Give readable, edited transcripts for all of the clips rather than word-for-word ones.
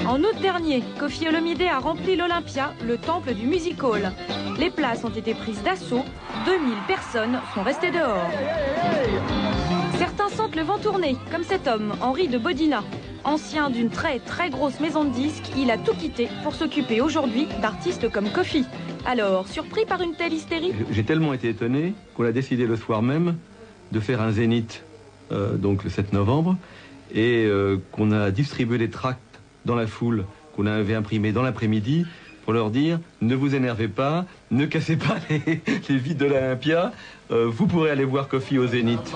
En août dernier, Koffi Olomidé a rempli l'Olympia, le temple du music hall. Les places ont été prises d'assaut, 2000 personnes sont restées dehors. Certains sentent le vent tourner, comme cet homme, Henri de Bodina. Ancien d'une très grosse maison de disques, il a tout quitté pour s'occuper aujourd'hui d'artistes comme Koffi. Alors, surpris par une telle hystérie? J'ai tellement été étonné qu'on a décidé le soir même de faire un zénith, donc le 7 novembre, et qu'on a distribué les tracts dans la foule, qu'on avait imprimés dans l'après-midi, pour leur dire, ne vous énervez pas, ne cassez pas les vides de l'Olympia, vous pourrez aller voir Koffi au Zénith.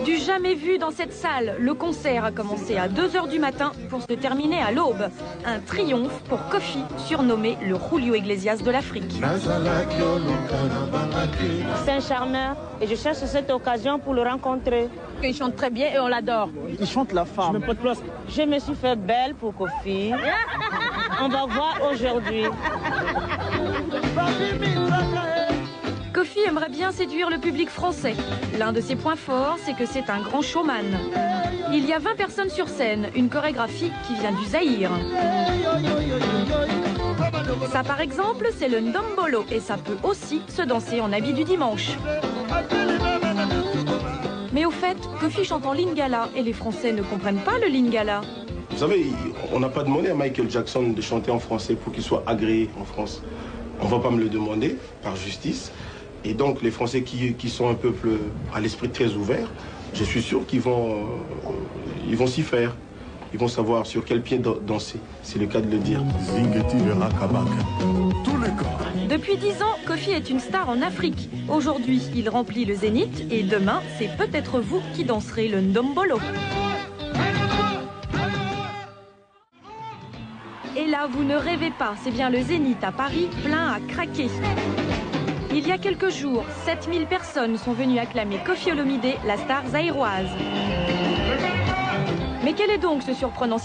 Du jamais vu dans cette salle, le concert a commencé à 2 h du matin pour se terminer à l'aube. Un triomphe pour Koffi, surnommé le Julio Iglesias de l'Afrique. C'est un charmeur et je cherche cette occasion pour le rencontrer. Il chante très bien et on l'adore. Il chante la femme. Je me suis fait belle pour Koffi. On va voir aujourd'hui. Koffi aimerait bien séduire le public français. L'un de ses points forts, c'est que c'est un grand showman. Il y a 20 personnes sur scène, une chorégraphie qui vient du Zaïre. Ça, par exemple, c'est le ndombolo et ça peut aussi se danser en habit du dimanche. Mais au fait, Koffi chante en lingala et les Français ne comprennent pas le lingala. Vous savez, on n'a pas demandé à Michael Jackson de chanter en français pour qu'il soit agréé en France. On ne va pas me le demander par justice. Et donc les Français qui sont un peuple à l'esprit très ouvert, je suis sûr qu'ils vont s'y faire. Ils vont savoir sur quel pied danser, c'est le cas de le dire. Depuis 10 ans, Koffi est une star en Afrique. Aujourd'hui, il remplit le Zénith et demain, c'est peut-être vous qui danserez le ndombolo. Et là, vous ne rêvez pas, c'est bien le Zénith à Paris, plein à craquer. Il y a quelques jours, 7000 personnes sont venues acclamer Koffi Olomidé, la star zaïroise. Mais quel est donc ce surprenant